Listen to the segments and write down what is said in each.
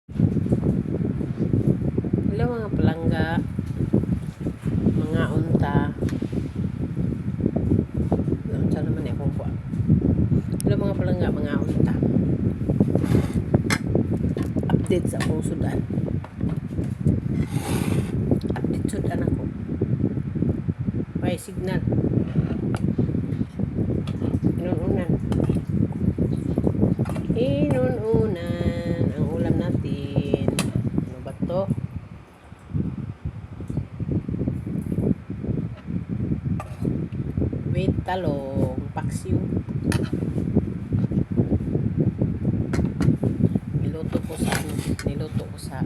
Hello mga palangga, mga unta. Unta naman eh kung kuha. Hello mga palangga, mga unta. Update sa akong sudan. Update sudan ako. May signal. Inununan. Inununan. Ang ulam natin. Ano ba to? With talong, paksiw. Niluto ko sa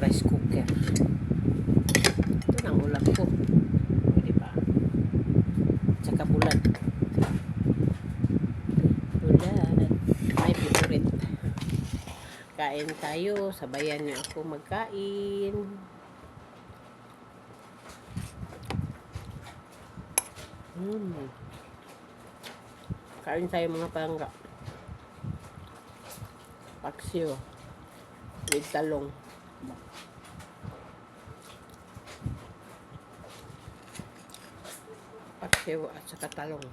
rice cooker. Ito ang ulam ko. Diba? Tsaka bulan. Bulan. My favorite. Kain tayo. Sabayan niyo ako magkain. Kain tayo mga palangga. Paksiw. With talong. Paksiw at saka talong.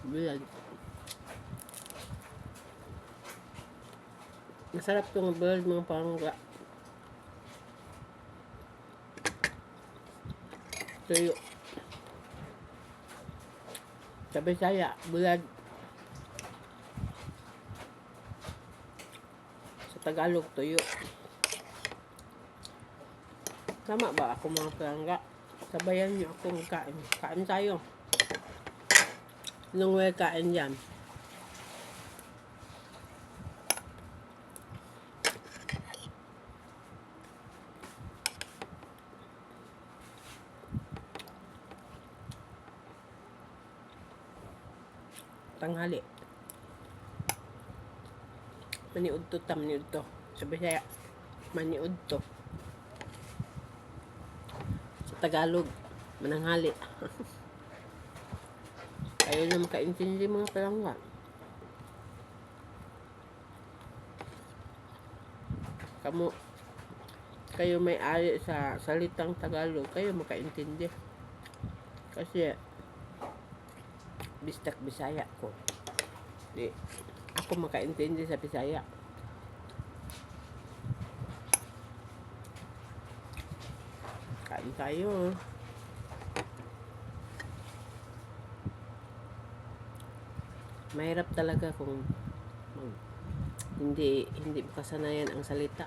Bulan. Masarap tong bulan mga palangga. Tuyo. Sa Bisaya, bulan. Sa Tagalog, tuyo. Tama ba ako mga palangga? Sabayan niyo ako magkain. Kain tayo. Anong way kain dyan? Tanghali. Maniud to tam niud to. Sa Bisaya, maniud to. Sa Tagalog, mananghali. Kayo na makaintindi mga palangga. Kayo may ari sa salitang Tagalog, kayo makaintindi. Kasi bistak Bisaya ko. Di ako makaintindi sa Bisaya. Kain tayo. Mahirap talaga kung hindi makasanayan ang salita.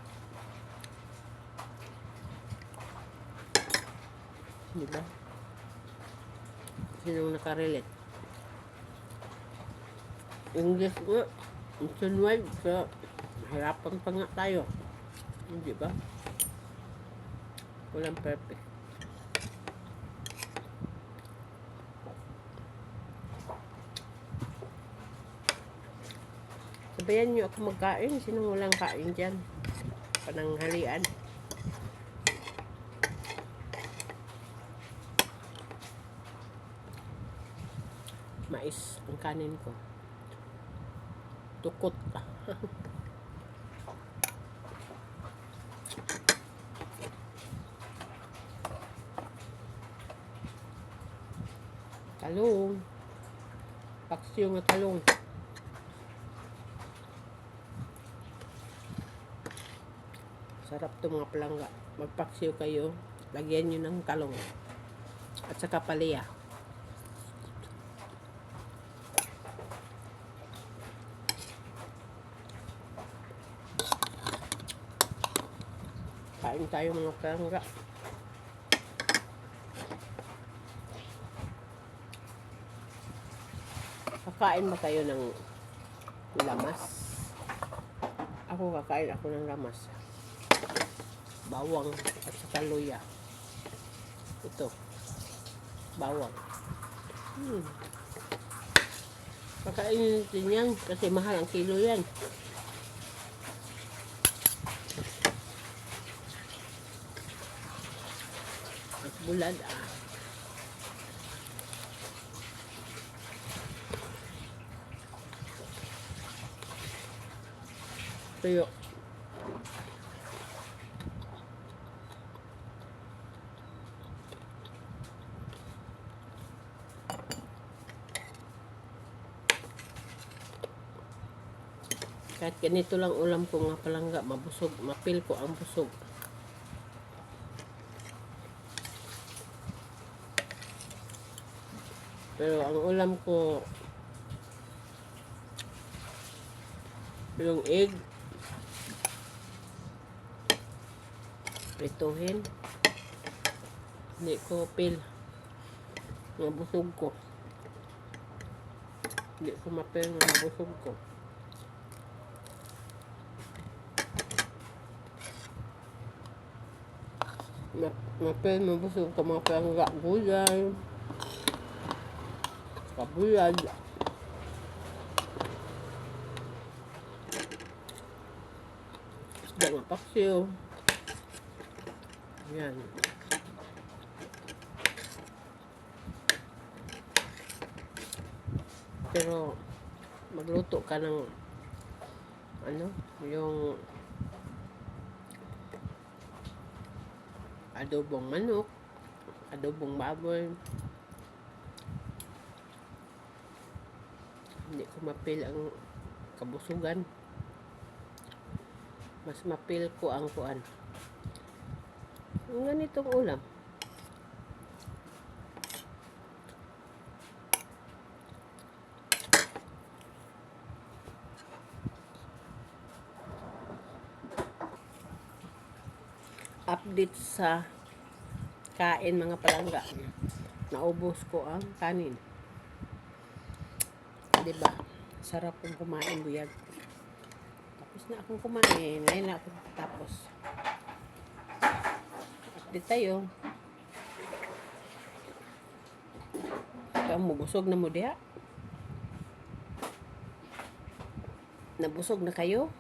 Diba? Sinong nakarelate? English nga. Nationwide. So, mahirapan pa nga tayo. Hindi ba? Walang perfect. Sabayan nyo ako magkain. Sinong walang kain dyan? Pananghalian. Mais ang kanin ko. Tukot. Talong. Paksiw nga talong. Sarap to mga palangga. Magpaksiw kayo. Lagyan nyo ng talong. At saka palaya. Kain tayo mga palangga. Kakain ba kayo ng lamas? Ako kakain ako ng lamas. Bawang at saka luya. Ito. Bawang. Kakainin natin yan kasi mahal ang kilo yan. At bulad Tuyo. Kahit ganito lang ulam ko nga palangga, mabusog, mapil ko ang busog. Pero ang ulam ko, yung egg, prituhin, hindi ko pil. Mabusog ko. Hindi ko mapil nga mabusog ko. Mapil, mabusog ka mga palangga, gulay, kabulad, isda nga paksiw. Yan. Pero magluto ka ng yung adobong manok, adobong baboy. Hindi ko mapil ang kabusugan. Mas mapil ko ang kuan. Ang ganitong ulam. Update sa kain mga palangga. Naubos ko ang kanin. Diba? Sarap kong kumain, buyag. Tapos na akong kumain. Ngayon na akong tapos. Update tayo. Kamu busog na mo diha? Nabusog na kayo?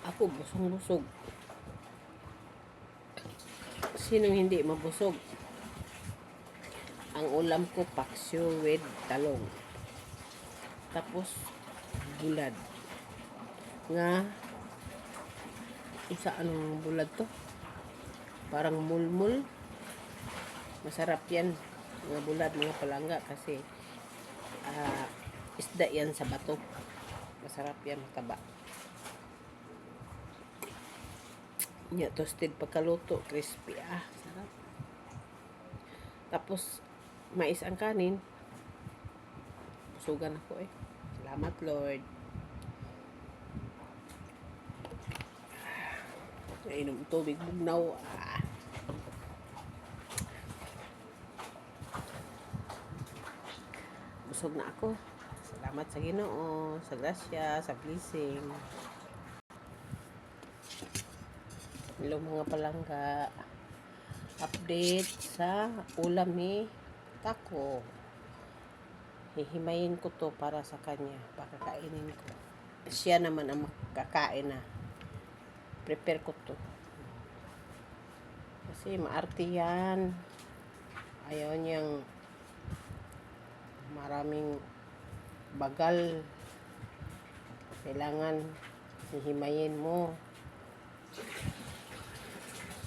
Ako busog-busog. Sinong hindi mabusog? Ang ulam ko paksiw with talong. Tapos bulad. Nga isa anong bulad to? Parang mulmul. Masarap yan. Mga bulad, mga palangga kasi isda yan sa bato. Masarap yan, mataba. Nya toasted pagkaluto, crispy. Sarap. Tapos mais ang kanin. Busugan ako eh. Salamat Lord. Nainom tubig bugnaw. Busog na ako. Salamat sa Ginoo, sa grasya, sa blessing. Hello mga palangga. Update sa ulam ni Tako. Hihimayin ko to para sa kanya. Pakakainin ko. Siya naman ang makakain na. Prepare ko to. Kasi maarte yan. Ayaw niyang maraming bagal. Kailangan hihimayin mo.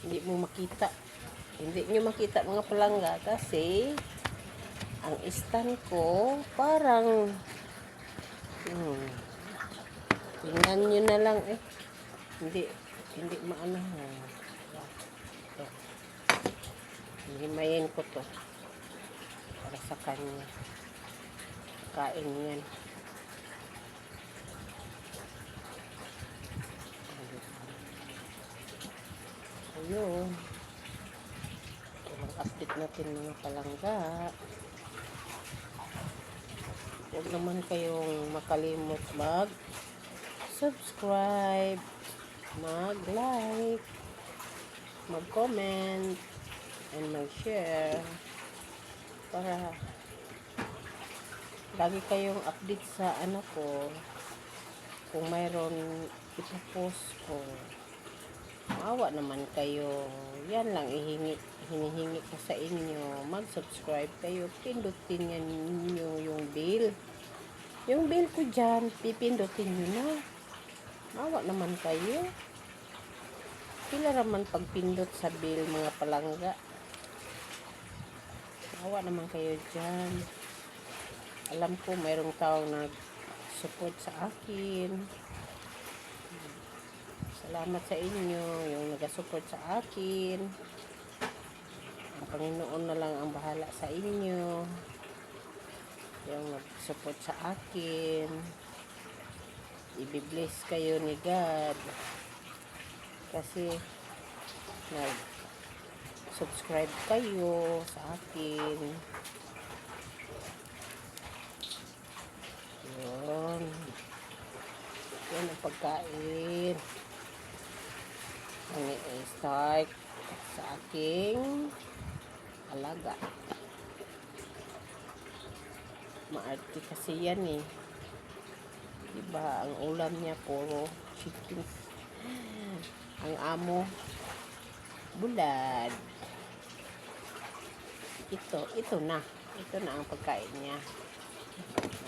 Hindi mo makita. Hindi nyo makita mga palangga kasi ang stand ko parang tingnan nyo na lang eh. Hindi maano. Ito. Himayin ko to para sa kanya. Kain yan. Ayun. Update natin mga palangga. Huwag naman kayong makalimot mag-subscribe, mag-like, mag-comment, and mag-share para lagi kayong update sa anak ko kung mayroon ipopost ko. Maawa naman kayo. Yan lang hinihingi ko sa inyo. Mag-subscribe kayo. Pindutin nyo yung bell Yung bill ko dyan, pipindutin nyo na. Awa naman kayo. Pila naman pagpindot sa bill, mga palangga. Awa naman kayo dyan. Alam ko, mayroong taong nag-support sa akin. Salamat sa inyo, yung nag-support sa akin. Ang Panginoon na lang ang bahala sa inyo. Yung nag-support sa akin. I-bless kayo ni God. Kasi nag-subscribe kayo sa akin. Yun. Yan ang pagkain. Ang i-start sa aking alaga. Maarte kasi yan eh. Diba, ang ulam niya puro chicken. Ang amo, bulad. Ito na. Ito na ang pagkain niya.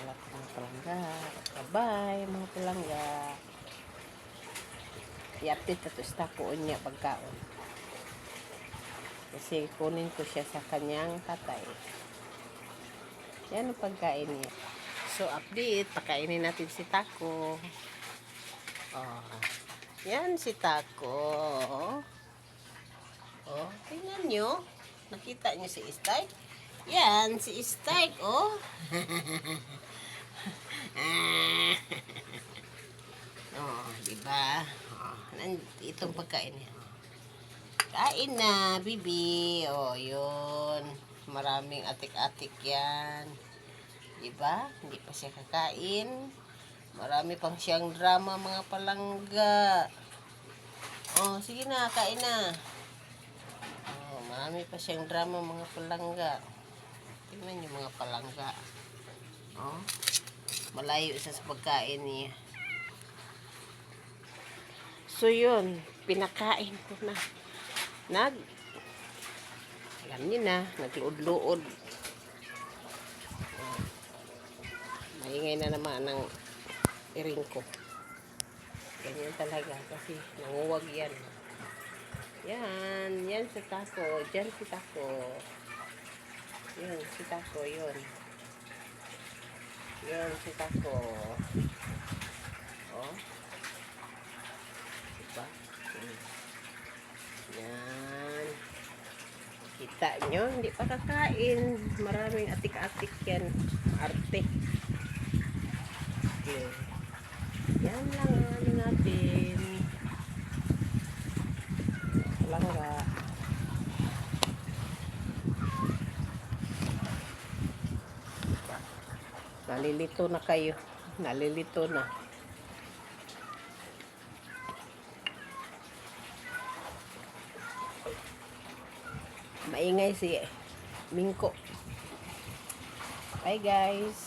Malaki mga palangga. Bye, mga palangga. I-update na ito sa takoon niya pagkaon. Kasi kunin ko siya sa kanyang tatay. Yan ang pagkain niya. So, update. Pakainin natin si Taco. Oh. Yan si Taco. Oh, tingnan nyo. Nakita nyo si Istay? Yan, si Istay. Oh. Oh, diba? Oh, itong pagkain niya. Kain na, bibi. Oh, yun. Maraming atik-atik yan. Diba? Hindi pa siya kakain. Marami pang siyang drama, mga palangga. Oh, sige na, kain na. Oh, marami pa siyang drama, mga palangga. Tingnan niyo mga palangga. Oh, malayo isa sa pagkain niya. So, yun. Pinakain ko na. Alam niyo na, nagluod-luod. Maingay na naman ng iring ko. Ganyan talaga kasi nanguwag yan. Yan si Taco. Diyan si Taco. Yan si Taco, yun. Yan si Taco. Oh. Diba? Yan. Kita nyo, hindi pa kakain. Maraming atik-atik yan. Arte. Okay. Yan lang ang ano natin. Palangga. Nalilito na kayo. Nalilito na. Maingay si Mingko. Bye guys.